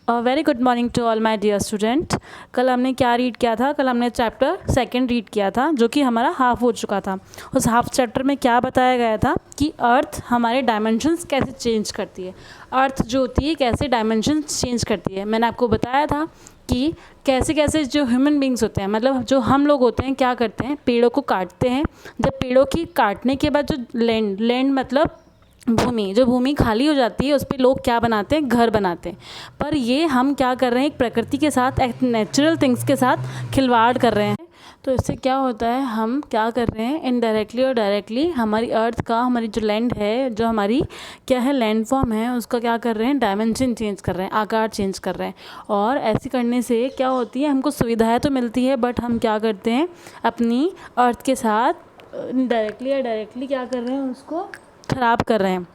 Very good morning to all my dear student. कल हमने क्या रीड किया था? कल हमने चैप्टर सेकंड रीड किया था जो कि हमारा हाफ हो चुका था। उस हाफ चैप्टर में क्या बताया गया था कि अर्थ हमारे डायमेंशंस कैसे चेंज करती है। अर्थ जो होती है कैसे डायमेंशंस चेंज करती है। मैंने आपको बताया था कि कैसे कैसे जो ह्यूमन बींग्स होते हैं, मतलब जो हम लोग होते हैं, क्या करते हैं, पेड़ों को काटते हैं। जब पेड़ों की काटने के बाद जो लैंड मतलब भूमि, जो भूमि खाली हो जाती है उस पर लोग क्या बनाते हैं, घर बनाते हैं। पर ये हम क्या कर रहे हैं, एक प्रकृति के साथ, एक नेचुरल थिंग्स के साथ खिलवाड़ कर रहे हैं। तो इससे क्या होता है, हम क्या कर रहे हैं, इनडायरेक्टली और डायरेक्टली हमारी अर्थ का, हमारी जो लैंड है, जो हमारी क्या है लैंड फॉर्म है, उसका क्या कर रहे हैं, डायमेंशन चेंज कर रहे हैं, आकार चेंज कर रहे हैं। और ऐसे करने से क्या होती है, हमको सुविधाएं तो मिलती है, बट हम क्या करते हैं, अपनी अर्थ के साथ डायरेक्टली या डायरेक्टली क्या कर रहे हैं, उसको ख़राब कर रहे हैं।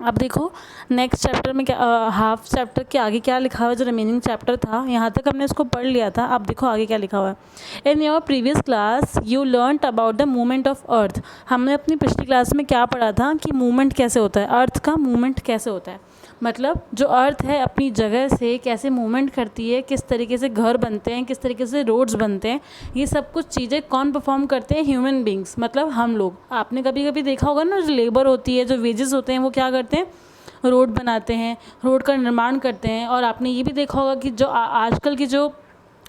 अब देखो नेक्स्ट चैप्टर में क्या, हाफ चैप्टर के आगे क्या लिखा हुआ है, जो रिमेनिंग चैप्टर था यहाँ तक हमने इसको पढ़ लिया था। अब देखो आगे क्या लिखा हुआ है। In your previous class you learned about the movement of earth. हमने अपनी पिछली क्लास में क्या पढ़ा था कि मूवमेंट कैसे होता है, अर्थ का मूवमेंट कैसे होता है। मतलब जो अर्थ है अपनी जगह से कैसे मूवमेंट करती है, किस तरीके से घर बनते हैं, किस तरीके से रोड्स बनते हैं, ये सब कुछ चीज़ें कौन परफॉर्म करते हैं, ह्यूमन बींग्स, मतलब हम लोग। आपने कभी कभी देखा होगा ना, जो लेबर होती है, जो वेजेस होते हैं, वो क्या करते हैं, रोड बनाते हैं, रोड का निर्माण करते हैं। और आपने ये भी देखा होगा कि जो आजकल की जो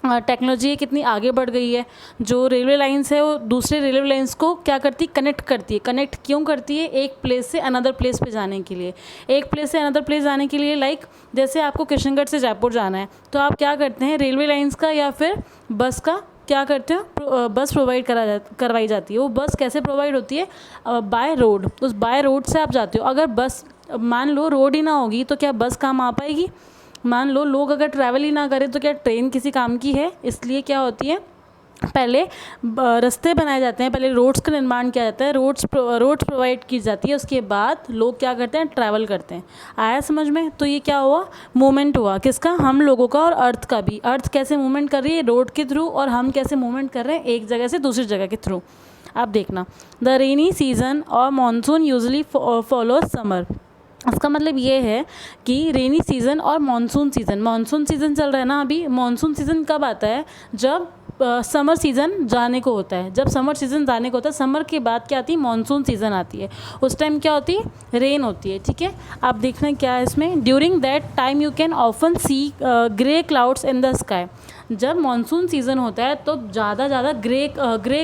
टेक्नोलॉजी कितनी आगे बढ़ गई है। जो रेलवे लाइंस है वो दूसरे रेलवे लाइंस को क्या करती, कनेक्ट करती है। कनेक्ट क्यों करती है, एक प्लेस से अनदर प्लेस पे जाने के लिए। एक प्लेस से अनदर प्लेस जाने के लिए, लाइक जैसे आपको किशनगढ़ से जयपुर जाना है, तो आप क्या करते हैं, रेलवे लाइंस का या फिर बस का क्या करते हैं, बस प्रोवाइड करवाई जाती है। वो बस कैसे प्रोवाइड होती है, बाय रोड। उस बाय रोड से आप जाते हो। अगर बस, मान लो रोड ही ना होगी तो क्या बस काम आ पाएगी? मान लो लोग अगर ट्रैवल ही ना करें तो क्या ट्रेन किसी काम की है? इसलिए क्या होती है, पहले रास्ते बनाए जाते हैं, पहले रोड्स का निर्माण किया जाता है, रोड्स प्रोवाइड की जाती है, उसके बाद लोग क्या करते हैं, ट्रैवल करते हैं। आया समझ में? तो ये क्या हुआ, मूवमेंट हुआ, किसका, हम लोगों का और अर्थ का भी। अर्थ कैसे मूवमेंट कर रही है, रोड के थ्रू, और हम कैसे मूवमेंट कर रहे हैं, एक जगह से दूसरी जगह के थ्रू। आप देखना, द रेनी सीजन और मानसून यूजली फॉलो समर। इसका मतलब ये है कि रेनी सीज़न और मानसून सीज़न चल रहा है ना अभी। मानसून सीज़न कब आता है, जब समर सीज़न जाने को होता है। जब समर सीज़न जाने को होता है, समर के बाद क्या आती है, मानसून सीज़न आती है। उस टाइम क्या होती है, रेन होती है। ठीक है, आप देखना क्या है इसमें, during that time you can often see grey clouds in the sky. जब मानसून सीज़न होता है तो ज़्यादा ग्रे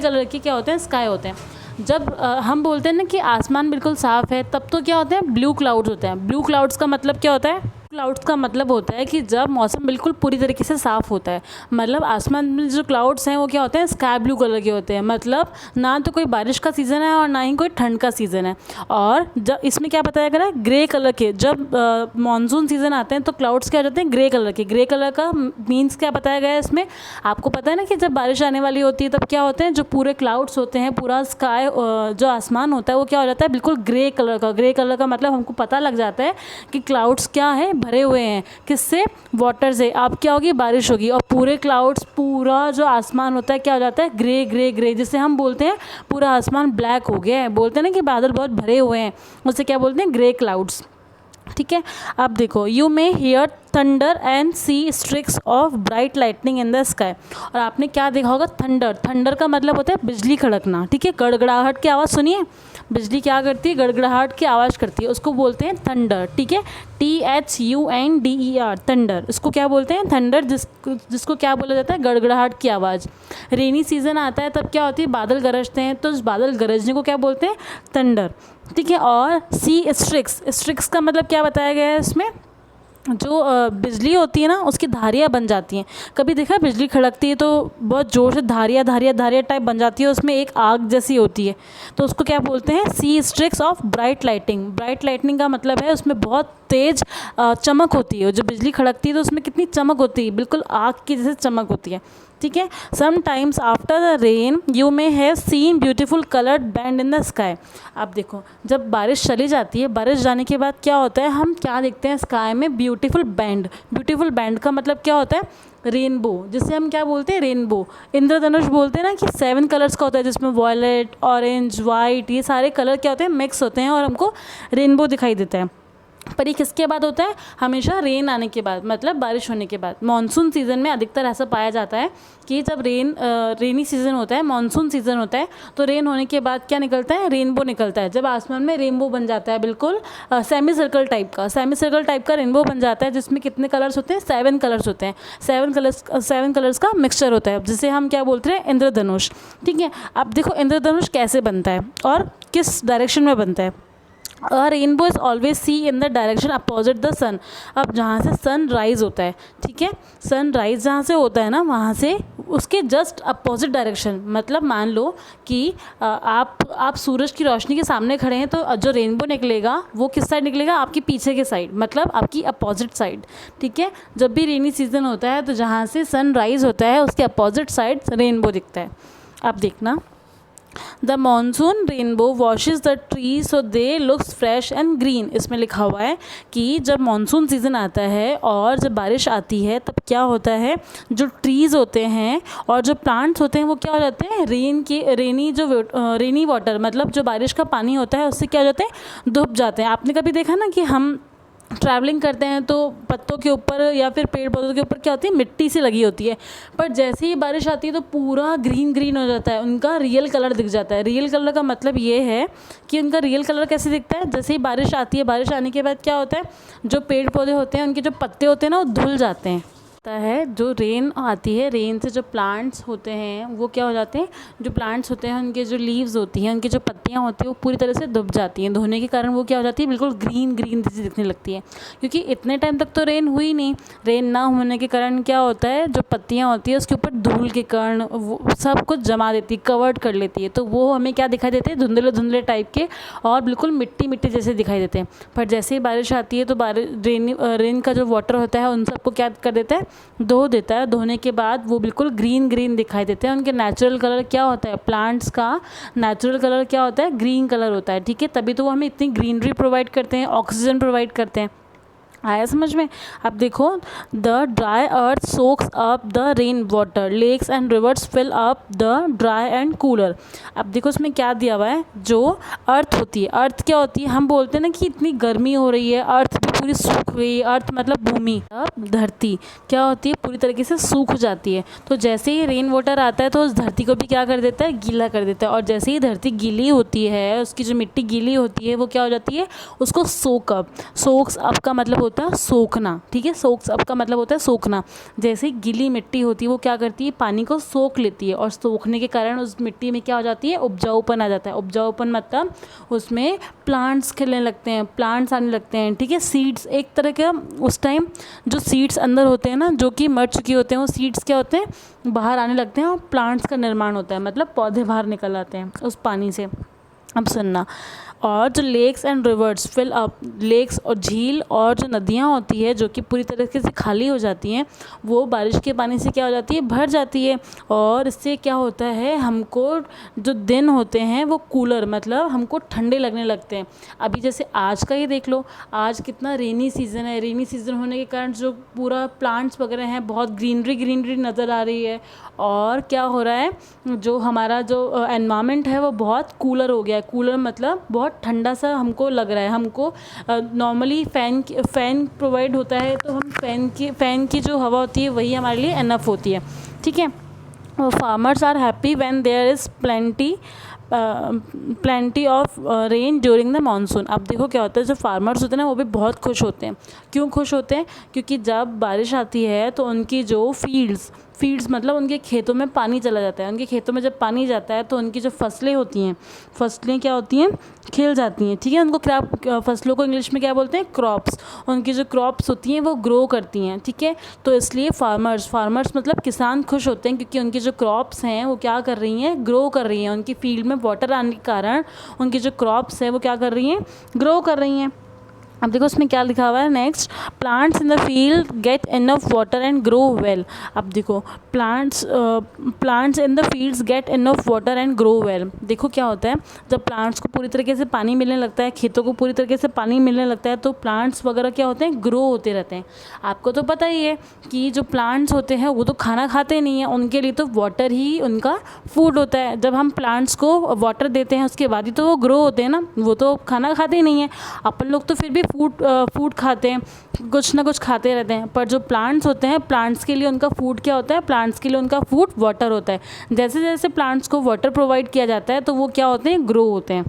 कलर के क्या होते हैं, स्काई होते हैं। जब हम बोलते हैं ना कि आसमान बिल्कुल साफ़ है, तब तो क्या होता है, ब्लू क्लाउड्स होते हैं। ब्लू क्लाउड्स का मतलब क्या होता है, क्लाउड्स का मतलब होता है कि जब मौसम बिल्कुल पूरी तरीके से साफ़ होता है, मतलब आसमान में जो क्लाउड्स हैं वो क्या होते हैं, स्काई ब्लू कलर के होते हैं। मतलब ना तो कोई बारिश का सीज़न है और ना ही कोई ठंड का सीज़न है। और जब इसमें क्या बताया गया है, ग्रे कलर के, जब मानसून सीज़न आते हैं तो क्लाउड्स क्या हो जाते हैं, ग्रे कलर के। ग्रे कलर का मीन्स क्या बताया गया है इसमें, आपको पता है ना कि जब बारिश आने वाली होती है तब क्या होते हैं, जो पूरे क्लाउड्स होते हैं, पूरा स्काई जो आसमान होता है वो क्या हो जाता है, बिल्कुल ग्रे कलर का। ग्रे कलर का मतलब हमको पता लग जाता है कि क्लाउड्स क्या है, भरे हुए हैं, किससे, वाटर से। अब क्या होगी, बारिश होगी, और पूरे क्लाउड्स, पूरा जो आसमान होता है क्या हो जाता है, ग्रे ग्रे ग्रे, जिससे हम बोलते हैं पूरा आसमान ब्लैक हो गया है। बोलते हैं ना कि बादल बहुत भरे हुए हैं, उससे क्या बोलते हैं, ग्रे क्लाउड्स। ठीक है, अब देखो, you may hear thunder and see streaks of bright lightning in the sky. और आपने क्या देखा होगा, थंडर का मतलब होता है बिजली खड़कना। ठीक है, गड़गड़ाहट की आवाज़ सुनिए, बिजली क्या करती है, गड़गड़ाहट की आवाज़ करती है, उसको बोलते हैं थंडर। ठीक है, THUNDER, थंडर, इसको क्या बोलते हैं, थंडर, जिसको क्या बोला जाता है, गड़गड़ाहट की आवाज़। रेनी सीज़न आता है तब क्या होती है, बादल गरजते हैं, तो उस बादल गरजने को क्या बोलते हैं, थंडर। ठीक है, और सी स्ट्रिक्स का मतलब क्या बताया गया है इसमें, जो बिजली होती है ना उसकी धारियाँ बन जाती हैं। कभी देखा है बिजली खड़कती है तो बहुत ज़ोर से धारियाँ टाइप बन जाती है, उसमें एक आग जैसी होती है, तो उसको क्या बोलते हैं, सी स्ट्रिक्स ऑफ ब्राइट लाइटनिंग का मतलब है उसमें बहुत तेज़ चमक होती है। जो बिजली खड़कती है तो उसमें कितनी चमक होती है, बिल्कुल आग की जैसे चमक होती है। ठीक है, sometimes after the rain you may have seen beautiful coloured band in the sky. आप देखो, जब बारिश चली जाती है, बारिश जाने के बाद क्या होता है, हम क्या देखते हैं स्काई में, ब्यूटीफुल बैंड का मतलब क्या होता है, रेनबो, जिसे हम क्या बोलते हैं, रेनबो। इंद्रधनुष बोलते हैं ना कि 7 कलर्स का होता है, जिसमें वॉयलेट, ऑरेंज, वाइट, ये सारे कलर क्या होते हैं, मिक्स होते हैं और हमको रेनबो दिखाई देता है। पर ये किसके बाद होता है? हमेशा रेन आने के बाद, मतलब बारिश होने के बाद। मानसून सीज़न में अधिकतर ऐसा पाया जाता है कि जब रेनी सीज़न होता है, मानसून सीज़न होता है, तो रेन होने के बाद क्या निकलता है? रेनबो निकलता है। जब आसमान में रेनबो बन जाता है, बिल्कुल सेमी सर्कल टाइप का रेनबो बन जाता है, जिसमें कितने कलर्स होते हैं? 7 कलर्स होते हैं। 7 कलर्स का मिक्सचर होता है, जिसे हम क्या बोलते हैं? इंद्रधनुष। ठीक है, अब देखो इंद्रधनुष कैसे बनता है और किस डायरेक्शन में बनता है। A rainbow is always see in the direction opposite the sun. अब जहाँ से सन राइज होता है, ठीक है, सन राइज जहाँ से होता है ना, वहाँ से उसके जस्ट अपोजिट डायरेक्शन, मतलब मान लो कि आप सूरज की रोशनी के सामने खड़े हैं, तो जो रेनबो निकलेगा वो किस साइड निकलेगा? आपके पीछे के साइड, मतलब आपकी अपोजिट साइड। ठीक है, जब भी रेनी सीजन होता है तो जहाँ से सन राइज होता है उसके अपोजिट साइड रेनबो दिखता है। अब देखना, the monsoon rainbow washes the tree so they looks fresh and green. इसमें लिखा हुआ है कि जब मानसून सीज़न आता है और जब बारिश आती है तब क्या होता है, जो ट्रीज़ होते हैं और जो प्लांट्स होते हैं वो क्या हो जाते हैं? रेनी वाटर, मतलब जो बारिश का पानी होता है उससे क्या हो जाते हैं? डूब जाते हैं। आपने कभी देखा ना कि हम ट्रैवलिंग करते हैं तो पत्तों के ऊपर या फिर पेड़ पौधों के ऊपर क्या होती है? मिट्टी सी लगी होती है, पर जैसे ही बारिश आती है तो पूरा ग्रीन ग्रीन हो जाता है, उनका रियल कलर दिख जाता है। रियल कलर का मतलब ये है कि उनका रियल कलर कैसे दिखता है? जैसे ही बारिश आती है, बारिश आने के बाद क्या होता है? जो पेड़ पौधे होते हैं उनके जो पत्ते होते हैं ना, वो धुल जाते हैं। है जो रेन आती है, रेन से जो प्लांट्स होते हैं वो क्या हो जाते हैं? जो प्लांट्स होते हैं उनके जो लीव्स होती हैं, उनकी जो पत्तियां होती हैं वो पूरी तरह से डूब जाती हैं। धोने के कारण वो क्या हो जाती है? बिल्कुल ग्रीन ग्रीन जैसी दिखने लगती है, क्योंकि इतने टाइम तक तो रेन हुई नहीं। रेन ना होने के कारण क्या होता है? जो पत्तियाँ होती है उसके ऊपर धूल के कण वो सब कुछ जमा देती है, कवर्ड कर लेती है, तो वो हमें क्या दिखाई देते हैं? धुंधले धुंधले टाइप के और बिल्कुल मिट्टी मिट्टी जैसे दिखाई देते हैं। पर जैसे ही बारिश आती है तो रेन का जो वाटर होता है उन सबको क्या कर देता है? धो देता है। धोने के बाद वो बिल्कुल ग्रीन ग्रीन दिखाई देते हैं। उनके नेचुरल कलर क्या होता है? प्लांट्स का नेचुरल कलर क्या होता है? ग्रीन कलर होता है। ठीक है, तभी तो वो हमें इतनी ग्रीनरी प्रोवाइड करते हैं, ऑक्सीजन प्रोवाइड करते हैं। आया समझ में? अब देखो, the dry earth soaks up the rain water, lakes and rivers fill up the dry and cooler. अब देखो इसमें क्या दिया हुआ है, जो अर्थ होती है, अर्थ क्या होती है? हम बोलते हैं ना कि इतनी गर्मी हो रही है, अर्थ भी पूरी सूख गई। अर्थ मतलब भूमि, अब धरती क्या होती है? पूरी तरीके से सूख जाती है। तो जैसे ही रेन वाटर आता है तो उस धरती को भी क्या कर देता है? गीला कर देता है। और जैसे ही धरती गीली होती है, उसकी जो मिट्टी गीली होती है वो क्या हो जाती है? उसको सोक अप। सोक्स अप का मतलब होता है सोखना। ठीक है, सोक्स अप का मतलब होता है सोखना। जैसे गीली मिट्टी होती है वो क्या करती है? पानी को सोख लेती है, और सोखने के कारण उस मिट्टी में क्या हो जाती है? उपजाऊपन आ जाता है। उपजाऊपन मतलब उसमें प्लांट्स खिलने लगते हैं, प्लांट्स आने लगते हैं। ठीक है, सीड्स एक तरह का, उस टाइम जो सीड्स अंदर होते हैं ना, जो कि मर चुके होते हैं, वो सीड्स क्या होते हैं? बाहर आने लगते हैं और प्लांट्स का निर्माण होता है, मतलब पौधे बाहर निकल आते हैं उस पानी से। अब सुनना, और जो lakes and rivers fill up, lakes और झील और जो नदियाँ होती है जो कि पूरी तरीके से खाली हो जाती हैं, वो बारिश के पानी से क्या हो जाती है? भर जाती है। और इससे क्या होता है? हमको जो दिन होते हैं वो कूलर, मतलब हमको ठंडे लगने लगते हैं। अभी जैसे आज का ही देख लो, आज कितना रेनी सीज़न है। रेनी सीज़न होने के कारण जो पूरा प्लांट्स वगैरह हैं, बहुत ग्रीनरी ग्रीनरी नज़र आ रही है। और क्या हो रहा है? जो हमारा जो एनवायरनमेंट है वो बहुत कूलर हो गया है। कूलर मतलब बहुत ठंडा सा हमको लग रहा है। हमको नॉर्मली फ़ैन प्रोवाइड होता है, तो हम फ़ैन की जो हवा होती है वही हमारे लिए इनफ होती है। ठीक है, farmers are happy when there is plenty of rain during the monsoon. अब देखो क्या होता है, जो फार्मर्स होते हैं ना वो भी बहुत खुश होते हैं। क्यों खुश होते हैं? क्योंकि जब बारिश आती है तो उनकी जो फील्ड्स मतलब उनके खेतों में पानी चला जाता है। उनके खेतों में जब पानी जाता है तो उनकी जो फसलें होती हैं, फसलें क्या होती हैं? खिल जाती हैं। ठीक है, उनको फसलों को इंग्लिश में क्या बोलते हैं? क्रॉप्स। उनकी जो क्रॉप्स होती हैं वो ग्रो करती हैं। ठीक है, तो इसलिए फार्मर्स मतलब किसान खुश होते हैं, क्योंकि उनकी जो क्रॉप्स हैं वो क्या कर रही हैं? ग्रो कर रही हैं। उनकी फील्ड में वाटर आने के कारण उनकी जो क्रॉप्स हैं वो क्या कर रही हैं? ग्रो कर रही हैं। अब देखो उसमें क्या लिखा हुआ है next, plants in the field get enough water and grow well. अब देखो plants in the fields get enough water and grow well. देखो क्या होता है, जब प्लांट्स को पूरी तरीके से पानी मिलने लगता है, खेतों को पूरी तरीके से पानी मिलने लगता है, तो प्लांट्स वगैरह क्या होते हैं? ग्रो होते रहते हैं। आपको तो पता ही है कि जो प्लांट्स होते हैं वो तो खाना खाते नहीं हैं, उनके लिए तो वाटर ही उनका फूड होता है। जब हम प्लांट्स को वाटर देते हैं उसके बाद ही तो वो ग्रो होते हैं ना, वो तो खाना खाते ही नहीं है। अपन लोग तो फिर भी फूड खाते हैं, कुछ ना कुछ खाते रहते हैं, पर जो प्लांट्स होते हैं, प्लांट्स के लिए उनका फूड क्या होता है? प्लांट्स के लिए उनका फूड वाटर होता है। जैसे जैसे प्लांट्स को वाटर प्रोवाइड किया जाता है तो वो क्या होते हैं? ग्रो होते हैं।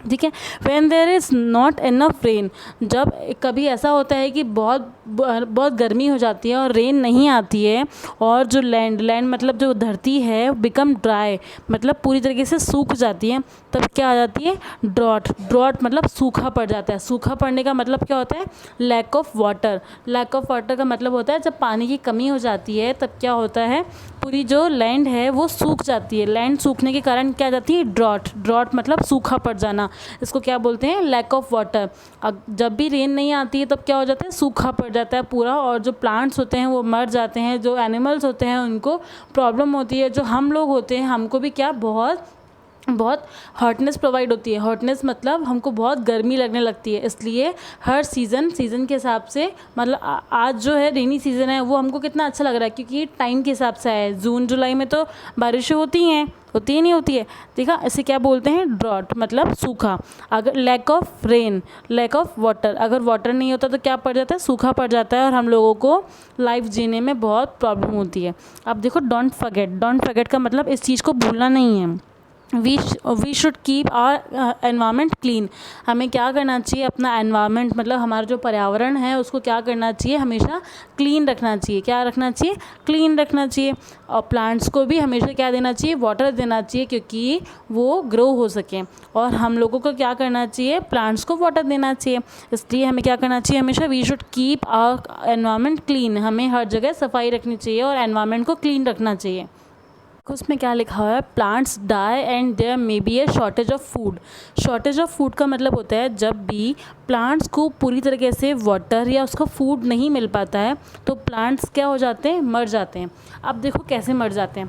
ठीक है। When there is not enough rain, जब कभी ऐसा होता है कि बहुत गर्मी हो जाती है और रेन नहीं आती है, और जो लैंड मतलब जो धरती है बिकम ड्राई, मतलब पूरी तरीके से सूख जाती है, तब क्या आ जाती है? ड्रॉट मतलब सूखा पड़ जाता है। सूखा पड़ने का मतलब क्या होता है? Lack of water. Lack of water का मतलब होता है जब पानी की कमी हो जाती है तब क्या होता है? पूरी जो लैंड है वो सूख जाती है। लैंड सूखने के कारण क्या आ जाती है? ड्रॉट मतलब सूखा पड़ जाना। इसको क्या बोलते हैं? Lack of water. जब भी रेन नहीं आती है तब क्या हो जाता है? सूखा पड़ जाता है पूरा, और जो प्लांट्स होते हैं वो मर जाते हैं, जो एनिमल्स होते हैं उनको प्रॉब्लम होती है, जो हम लोग होते हैं हमको भी क्या बहुत हॉटनेस प्रोवाइड होती है। हॉटनेस मतलब हमको बहुत गर्मी लगने लगती है। इसलिए हर सीज़न के हिसाब से, मतलब आज जो है रेनी सीज़न है वो हमको कितना अच्छा लग रहा है क्योंकि ये टाइम के हिसाब से है। जून जुलाई में तो बारिशें होती हैं, होती ही नहीं होती है। देखा, इसे क्या बोलते हैं? ड्रॉट मतलब सूखा। अगर lack of rain, lack of water, अगर वाटर नहीं होता तो क्या पड़ जाता है? सूखा पड़ जाता है, और हम लोगों को लाइफ जीने में बहुत प्रॉब्लम होती है। अब देखो, डोंट फॉरगेट का मतलब इस चीज़ को भूलना नहीं है। We should keep our environment clean. हमें क्या करना चाहिए? अपना एनवायरनमेंट मतलब हमारा जो पर्यावरण है उसको क्या करना चाहिए? हमेशा क्लीन रखना चाहिए। क्या रखना चाहिए? क्लीन रखना चाहिए। और प्लांट्स को भी हमेशा क्या देना चाहिए? वाटर देना चाहिए, क्योंकि वो ग्रो हो सकें। और हम लोगों को क्या करना चाहिए? प्लांट्स को वाटर देना चाहिए। इसलिए हमें क्या करना चाहिए? हमेशा we should keep our environment clean. हमें हर जगह सफाई रखनी चाहिए और एनवायरनमेंट को क्लीन रखना चाहिए। उसमें क्या लिखा हुआ है? Plants die and there may be a shortage of food. Shortage of food का मतलब होता है जब भी प्लांट्स को पूरी तरीके से वाटर या उसका फूड नहीं मिल पाता है तो प्लांट्स क्या हो जाते हैं? मर जाते हैं। अब देखो कैसे मर जाते हैं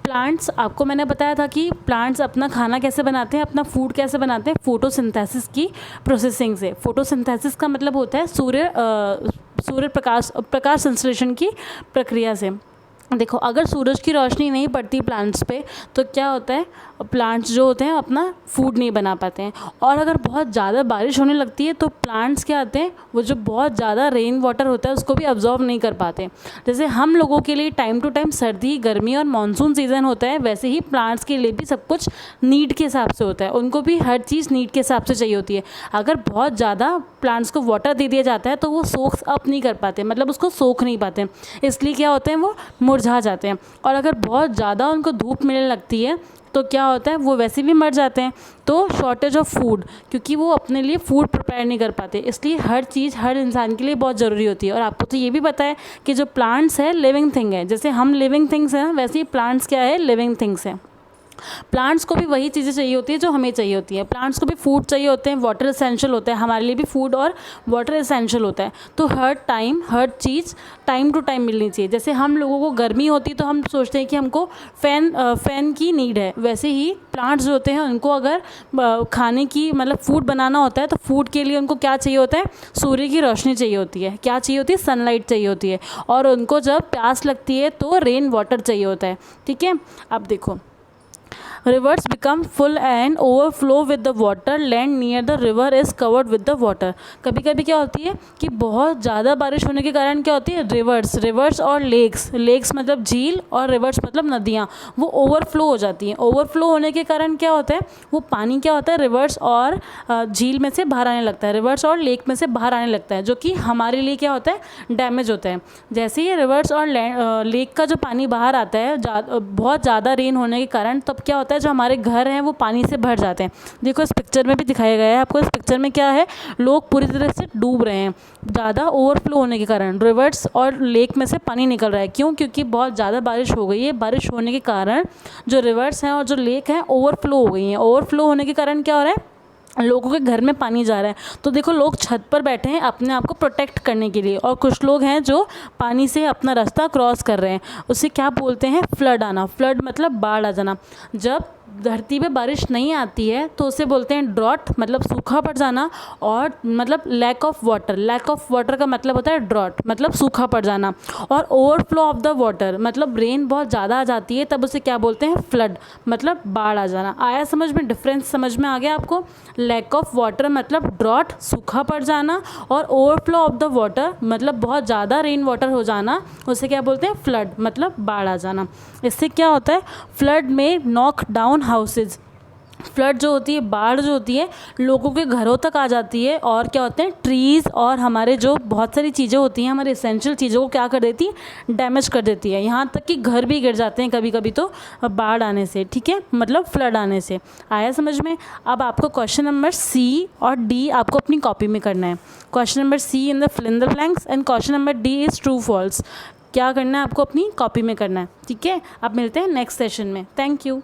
प्लांट्स। आपको मैंने बताया था कि प्लांट्स अपना खाना कैसे बनाते हैं, अपना फूड कैसे बनाते हैं? फोटोसिंथेसिस की प्रोसेसिंग से। फोटोसिंथेसिस का मतलब होता है सूर्य प्रकाश संश्लेषण की प्रक्रिया से। देखो, अगर सूरज की रोशनी नहीं पड़ती प्लांट्स पे तो क्या होता है? प्लांट्स जो होते हैं अपना फूड नहीं बना पाते हैं। और अगर बहुत ज़्यादा बारिश होने लगती है तो प्लांट्स क्या आते हैं? वो जो बहुत ज़्यादा रेन वाटर होता है उसको भी अब्जॉर्ब नहीं कर पाते। जैसे हम लोगों के लिए टाइम टू टाइम सर्दी, गर्मी और मानसून सीज़न होता है, वैसे ही प्लांट्स के लिए भी सब कुछ नीड के हिसाब से होता है। उनको भी हर चीज़ नीड के हिसाब से चाहिए होती है। अगर बहुत ज़्यादा प्लांट्स को वाटर दे दिया जाता है तो वो सोख अप नहीं कर पाते, मतलब उसको सोख नहीं पाते, इसलिए क्या होते हैं? वो मुरझा जाते हैं। और अगर बहुत ज़्यादा उनको धूप मिलने लगती है तो क्या होता है? वो वैसे भी मर जाते हैं। तो शॉर्टेज ऑफ फूड, क्योंकि वो अपने लिए फूड प्रिपेयर नहीं कर पाते, इसलिए हर चीज़ हर इंसान के लिए बहुत ज़रूरी होती है। और आपको तो ये भी पता है कि जो प्लांट्स है लिविंग थिंग है। जैसे हम लिविंग थिंग्स हैं वैसे ही प्लांट्स क्या है? लिविंग थिंग्स हैं। प्लांट्स को भी वही चीज़ें चाहिए होती है जो हमें चाहिए होती है। प्लांट्स को भी फूड चाहिए होते हैं, वाटर एसेंशियल होता है, हमारे लिए भी फूड और वाटर एसेंशियल होता है। तो हर चीज़ टाइम टू टाइम मिलनी चाहिए। जैसे हम लोगों को गर्मी होती है तो हम सोचते हैं कि हमको फ़ैन की नीड है, वैसे ही प्लांट्स जो होते हैं उनको अगर खाने की मतलब फूड बनाना होता है तो फूड के लिए उनको क्या चाहिए होता है? सूर्य की रोशनी चाहिए होती है। क्या चाहिए होती है? सनलाइट चाहिए होती है। और उनको जब प्यास लगती है तो रेन वाटर चाहिए होता है। ठीक है। अब देखो, rivers become full and overflow with the water. Land near the river is covered with the water. कभी कभी क्या होती है कि बहुत ज़्यादा बारिश होने के कारण क्या होती है? रिवर्स और लेक्स मतलब झील और रिवर्स मतलब नदियाँ, वो ओवरफ्लो हो जाती हैं। ओवरफ्लो होने के कारण क्या होता है? वो पानी क्या होता है? रिवर्स और झील में से बाहर आने लगता है, रिवर्स और लेक में से बाहर आने लगता है, जो कि हमारे लिए क्या होता है? डैमेज होता है। जैसे ही रिवर्स और लेक का जो पानी बाहर आता है बहुत ज़्यादा रेन होने के कारण, तब क्या होता है? जो हमारे घर हैं वो पानी से भर जाते हैं। देखो इस पिक्चर में भी दिखाया गया है आपको। इस पिक्चर में क्या है? लोग पूरी तरह से डूब रहे हैं ज़्यादा ओवरफ्लो होने के कारण। रिवर्स और लेक में से पानी निकल रहा है। क्यों? क्योंकि बहुत ज़्यादा बारिश हो गई है। बारिश होने के कारण जो रिवर्स हैं और जो लेक हैं ओवरफ्लो हो गई हैं। ओवरफ्लो होने के कारण क्या हो रहा है? लोगों के घर में पानी जा रहा है। तो देखो, लोग छत पर बैठे हैं अपने आप को प्रोटेक्ट करने के लिए, और कुछ लोग हैं जो पानी से अपना रास्ता क्रॉस कर रहे हैं। उसे क्या बोलते हैं? फ्लड आना। फ्लड मतलब बाढ़ आ जाना। जब धरती पे बारिश नहीं आती है तो उसे बोलते हैं ड्रॉट, मतलब सूखा पड़ जाना, और मतलब लैक ऑफ वाटर का मतलब होता है ड्रॉट, मतलब सूखा पड़ जाना। और ओवरफ्लो ऑफ द वाटर, मतलब रेन बहुत ज़्यादा आ जाती है तब उसे क्या बोलते हैं, फ्लड, मतलब बाढ़ आ जाना। आया समझ में, डिफरेंस समझ में आ गया आपको? लैक ऑफ वाटर मतलब ड्रॉट, सूखा पड़ जाना, और ओवरफ्लो ऑफ द वाटर मतलब बहुत ज़्यादा रेन वाटर हो जाना, उसे क्या बोलते हैं, फ्लड, मतलब बाढ़ आ जाना। इससे क्या होता है, फ्लड में नॉक डाउन हाउसेज, फ्लड जो होती है, बाढ़ जो होती है, लोगों के घरों तक आ जाती है, और क्या होते हैं, ट्रीज़ और हमारे जो बहुत सारी चीज़ें होती हैं, हमारे एसेंशियल चीज़ों को क्या कर देती है, डैमेज कर देती है। यहाँ तक कि घर भी गिर जाते हैं कभी कभी तो बाढ़ आने से, ठीक है, मतलब फ्लड आने से। आया समझ में? अब आपको क्वेश्चन नंबर सी और डी आपको अपनी कॉपी में करना है। Question number C in the fill in the blanks and question number D is true false. क्या करना है आपको, अपनी कॉपी में करना है, ठीक है। अब मिलते हैं नेक्स्ट सेशन में। Thank you.